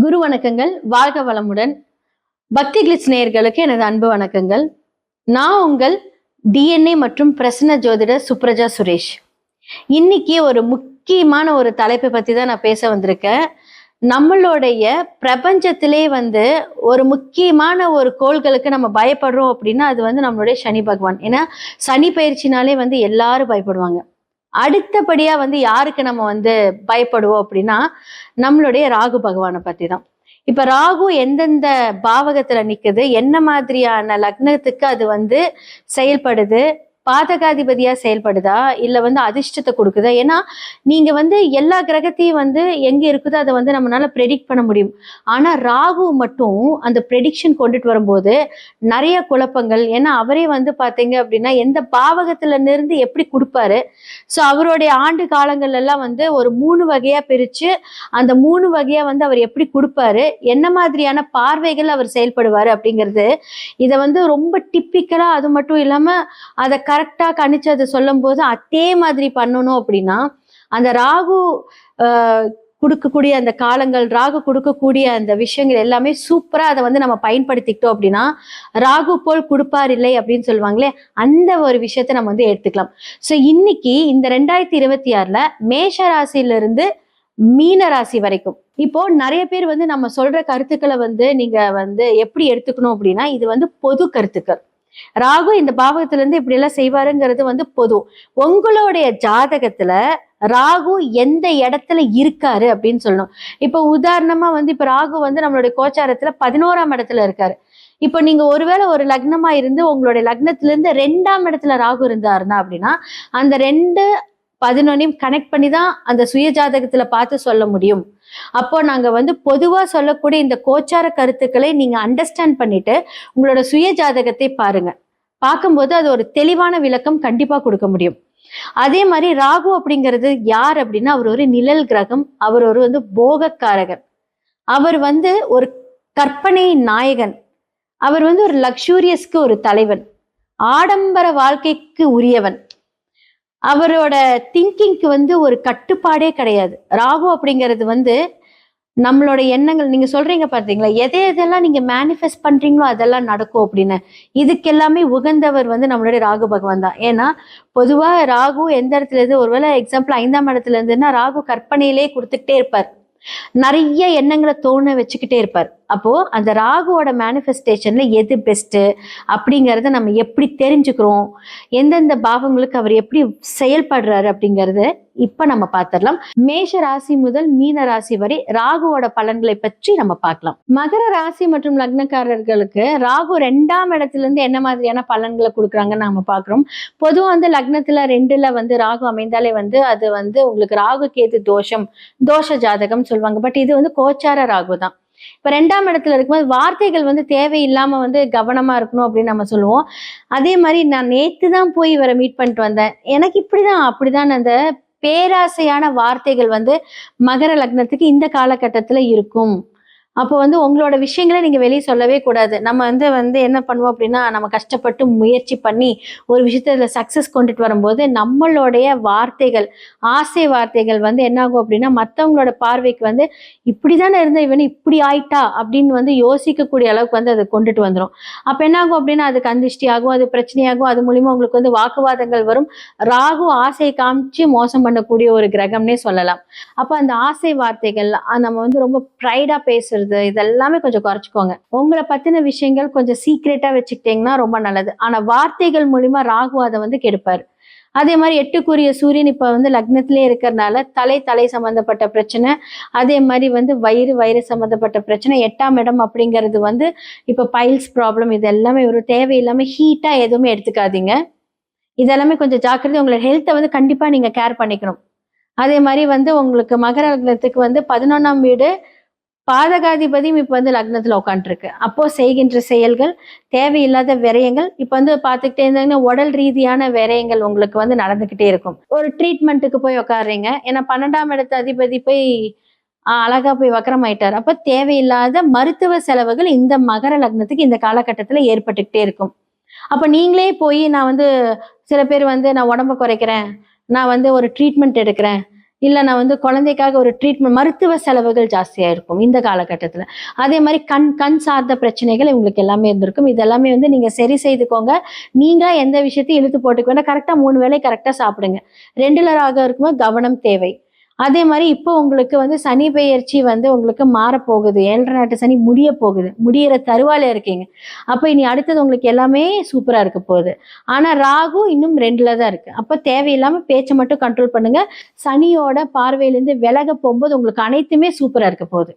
குரு வணக்கங்கள். வாழ்க வளமுடன். பக்தி கிளிட்ஸ் நேயர்களுக்கு எனது அன்பு வணக்கங்கள். நான் உங்கள் டிஎன்ஏ மற்றும் பிரசன்ன ஜோதிடர் சுப்ரஜா சுரேஷ். இன்னைக்கு ஒரு முக்கியமான ஒரு தலைப்பை பத்தி தான் நான் பேச வந்திருக்கேன். நம்மளுடைய பிரபஞ்சத்திலே ஒரு முக்கியமான ஒரு கோள்களுக்கு நம்ம பயப்படுறோம் அப்படின்னா அது நம்மளுடைய சனி பகவான். ஏன்னா சனி பயிற்சினாலே எல்லாரும் பயப்படுவாங்க. அடுத்தபடியா யாருக்கு நம்ம பயப்படுவோம் அப்படின்னா நம்மளுடைய ராகு பகவானை பத்தி தான். இப்ப ராகு எந்தெந்த பாவகத்துல நிக்குது, என்ன மாதிரியான லக்னத்துக்கு அது செயல்படுது, பாதகாதிபதியா செயல்படுதா இல்ல அதிர்ஷ்டத்தை கொடுக்குதா? ஏன்னா நீங்க எல்லா கிரகத்தையும் எங்க இருக்குதோ அதை நம்மளால ப்ரெடிக்ட் பண்ண முடியும். ஆனா ராகு மட்டும் அந்த ப்ரெடிக்ஷன் கொண்டுட்டு வரும்போது நிறைய குழப்பங்கள். ஏன்னா அவரே பாத்தீங்க அப்படின்னா எந்த பாவகத்துல இருந்து எப்படி கொடுப்பாரு. ஸோ அவருடைய ஆண்டு காலங்கள் எல்லாம் ஒரு 3 வகையா பிரிச்சு அந்த 3 வகையா அவர் எப்படி கொடுப்பாரு, என்ன மாதிரியான பார்வைகள் அவர் செயல்படுவாரு அப்படிங்கிறது இதை ரொம்ப டிப்பிக்கலா. அது மட்டும் இல்லாம அதை கரெக்டா கணிச்சு அதை சொல்லும் போது அதே மாதிரி பண்ணணும் அப்படின்னா அந்த ராகு கொடுக்கக்கூடிய அந்த காலங்கள், ராகு கொடுக்கக்கூடிய அந்த விஷயங்கள் எல்லாமே சூப்பரா அதை நம்ம பயன்படுத்திக்கிட்டோம் அப்படின்னா ராகு போல் கொடுப்பார் இல்லை அப்படின்னு சொல்லுவாங்களே, அந்த ஒரு விஷயத்த நம்ம எடுத்துக்கலாம். ஸோ இன்னைக்கு இந்த 2026 மேஷ ராசியிலிருந்து மீன ராசி வரைக்கும் இப்போ நிறைய பேர் நம்ம சொல்ற கருத்துக்களை நீங்க எப்படி எடுத்துக்கணும் அப்படின்னா இது பொது கருத்துக்கள். ராகு இந்த பாவகத்துல இருந்து இப்படி எல்லாம் செய்வாருங்கிறது பொது. உங்களுடைய ஜாதகத்துல ராகு எந்த இடத்துல இருக்காரு அப்படின்னு சொல்லணும். இப்ப உதாரணமா இப்ப ராகு நம்மளுடைய கோச்சாரத்துல 11ஆம் இடத்துல இருக்காரு. இப்ப நீங்க ஒருவேளை ஒரு லக்னமா இருந்து உங்களுடைய லக்னத்துல இருந்து 2ஆம் இடத்துல ராகு இருந்தாருன்னா அப்படின்னா அந்த 2, 11 கனெக்ட் பண்ணி தான் அந்த சுய ஜாதகத்துல பார்த்து சொல்ல முடியும். அப்போ நாங்க பொதுவா சொல்லக்கூடிய இந்த கோச்சார கருத்துக்களை நீங்க அண்டர்ஸ்டாண்ட் பண்ணிட்டு உங்களோட சுய ஜாதகத்தை பாருங்க. பார்க்கும்போது அது ஒரு தெளிவான விளக்கம் கண்டிப்பா கொடுக்க முடியும். அதே மாதிரி ராகு அப்படிங்கிறது யார் அப்படின்னா அவர் ஒரு நிழல் கிரகம். அவர் ஒரு போகக்காரகன். அவர் ஒரு கற்பனை நாயகன். அவர் ஒரு லக்ஸூரியஸ்க்கு ஒரு தலைவன், ஆடம்பர வாழ்க்கைக்கு உரியவன். அவரோட திங்கிங்க்கு ஒரு கட்டுப்பாடே கிடையாது. ராகு அப்படிங்கிறது நம்மளோட எண்ணங்கள். நீங்க சொல்றீங்க பாத்தீங்களா, எதெல்லாம் நீங்க மேனிஃபெஸ்ட் பண்றீங்களோ அதெல்லாம் நடக்கும் அப்படின்னு. இதுக்கு எல்லாமே உகந்தவர் நம்மளுடைய ராகு பகவான் தான். ஏன்னா பொதுவா ராகு எந்த இடத்துல இருந்து, ஒருவேளை எக்ஸாம்பிள் 5ஆம் இடத்துல இருந்துன்னா ராகு கற்பனையிலே கொடுத்துக்கிட்டே இருப்பார். நிறைய எண்ணங்களை தோண வச்சுக்கிட்டே இருப்பார். அப்போ அந்த ராகுவோட மேனிஃபெஸ்டேஷன்ல எது பெஸ்ட் அப்படிங்கறத நம்ம எப்படி தெரிஞ்சுக்கிறோம், எந்தெந்த பாவங்களுக்கு அவர் எப்படி செயல்படுறாரு அப்படிங்கறது இப்ப நம்ம பார்த்திடலாம். மேஷ ராசி முதல் மீன ராசி வரை ராகுவோட பலன்களை பற்றி நம்ம பார்க்கலாம். மகர ராசி மற்றும் லக்னக்காரர்களுக்கு ராகு 2ஆம் இடத்துல இருந்து என்ன மாதிரியான பலன்களை கொடுக்குறாங்கன்னு நம்ம பாக்குறோம். பொதுவா லக்னத்துல 2ல ராகு அமைந்தாலே அது உங்களுக்கு ராகு கேது தோஷ ஜாதகம் சொல்லுவாங்க. பட் இது கோச்சார ராகு தான். இப்ப 2ஆம் இடத்துல இருக்கும்போது வார்த்தைகள் தேவையில்லாம கவனமா இருக்கணும் அப்படின்னு நம்ம சொல்லுவோம். அதே மாதிரி நான் நேத்து தான் போய் இவரை மீட் பண்ணிட்டு வந்தேன், எனக்கு இப்படிதான் அப்படிதான் அந்த பேராசையான வார்த்தைகள் மகர லக்னத்துக்கு இந்த காலகட்டத்துல இருக்கும். அப்போ உங்களோட விஷயங்களை நீங்க வெளியே சொல்லவே கூடாது. நம்ம என்ன பண்ணுவோம் அப்படின்னா, நம்ம கஷ்டப்பட்டு முயற்சி பண்ணி ஒரு விஷயத்துல சக்சஸ் கொண்டுட்டு வரும்போது நம்மளுடைய வார்த்தைகள், ஆசை வார்த்தைகள் என்ன ஆகும் அப்படின்னா மற்றவங்களோட பார்வைக்கு இப்படிதானே இருந்த இவனு இப்படி ஆயிட்டா அப்படின்னு யோசிக்கக்கூடிய அளவுக்கு அதை கொண்டுட்டு வந்துடும். அப்ப என்ன ஆகும் அப்படின்னா அது கந்திஷ்டி ஆகும், அது பிரச்சனையாகும். அது மூலியமா உங்களுக்கு வாக்குவாதங்கள் வரும். ராகு ஆசையை காமிச்சு மோசம் பண்ணக்கூடிய ஒரு கிரகம்னே சொல்லலாம். அப்ப அந்த ஆசை வார்த்தைகள், நம்ம ரொம்ப ப்ரைடா பேசுறது, இதெல்லாமே கொஞ்சம் குறைச்சிக்கோங்க. உங்களை பத்தின விஷயங்கள் கொஞ்சம் சீக்ரெட்டா வச்சுக்கிட்டீங்கன்னா ரொம்ப நல்லது. ஆனா வார்த்தைகள் மூலியமா ராகு அதை கெடுப்பாரு. அதே மாதிரி 8க்குரிய சூரியன் இப்ப லக்னத்திலே இருக்கிறதுனால தலை சம்பந்தப்பட்ட பிரச்சனை, அதே மாதிரி வயிறு சம்பந்தப்பட்ட பிரச்சனை. 8ஆம் இடம் அப்படிங்கிறது இப்ப பைல்ஸ் ப்ராப்ளம். இது எல்லாமே ஒரு தேவையில்லாம ஹீட்டா எதுவுமே எடுத்துக்காதீங்க. இதெல்லாமே கொஞ்சம் ஜாக்கிரதை. உங்களோட ஹெல்த்தை கண்டிப்பா நீங்க கேர் பண்ணிக்கணும். அதே மாதிரி உங்களுக்கு மகர லக்னத்துக்கு 11ஆம் வீடு பாதகாதிபதியும் இப்ப லக்னத்துல உட்காந்துருக்கு. அப்போ செய்கின்ற செயல்கள், தேவையில்லாத விரயங்கள் இப்ப பாத்துக்கிட்டே இருந்தாங்கன்னா உடல் ரீதியான விரயங்கள் உங்களுக்கு நடந்துகிட்டே இருக்கும். ஒரு ட்ரீட்மெண்ட்டுக்கு போய் உட்காடுறீங்க, ஏன்னா 12ஆம் இடத்து அதிபதி போய் அழகா போய் வக்கரம் ஆயிட்டாரு. அப்ப தேவையில்லாத மருத்துவ செலவுகள் இந்த மகர லக்னத்துக்கு இந்த காலகட்டத்துல ஏற்பட்டுக்கிட்டே இருக்கும். அப்ப நீங்களே போய் நான் சில பேர் நான் உடம்ப குறைக்கிறேன், நான் ஒரு ட்ரீட்மெண்ட் எடுக்கிறேன், இல்லை நான் வந்து குழந்தைக்காக ஒரு ட்ரீட்மெண்ட், மருத்துவ செலவுகள் ஜாஸ்தியா இருக்கும் இந்த காலகட்டத்துல. அதே மாதிரி கண் சார்ந்த பிரச்சனைகள் இவங்களுக்கு எல்லாமே இருந்திருக்கும். இதெல்லாமே வந்து நீங்க சரி செய்துக்கோங்க. நீங்க எந்த விஷயத்தையும் இழுத்து போட்டுக்க வேண்டாம். கரெக்டா 3 வேளை கரெக்டா சாப்பிடுங்க. 2ல ராகம் இருக்கும்போது கவனம் தேவை. அதே மாதிரி இப்போ உங்களுக்கு வந்து சனி பெயர்ச்சி வந்து உங்களுக்கு மாறப்போகுது. 7.5 நாட்டு சனி முடிய போகுது. முடியிற தருவாயில இருக்கீங்க. அப்ப இனி அடுத்தது உங்களுக்கு எல்லாமே சூப்பரா இருக்க போகுது. ஆனா ராகு இன்னும் 2ல தான் இருக்கு. அப்ப தேவையில்லாம பேச்சை மட்டும் கண்ட்ரோல் பண்ணுங்க. சனியோட பார்வையிலிருந்து விலக போகும்போது உங்களுக்கு அனைத்துமே சூப்பரா இருக்க போகுது.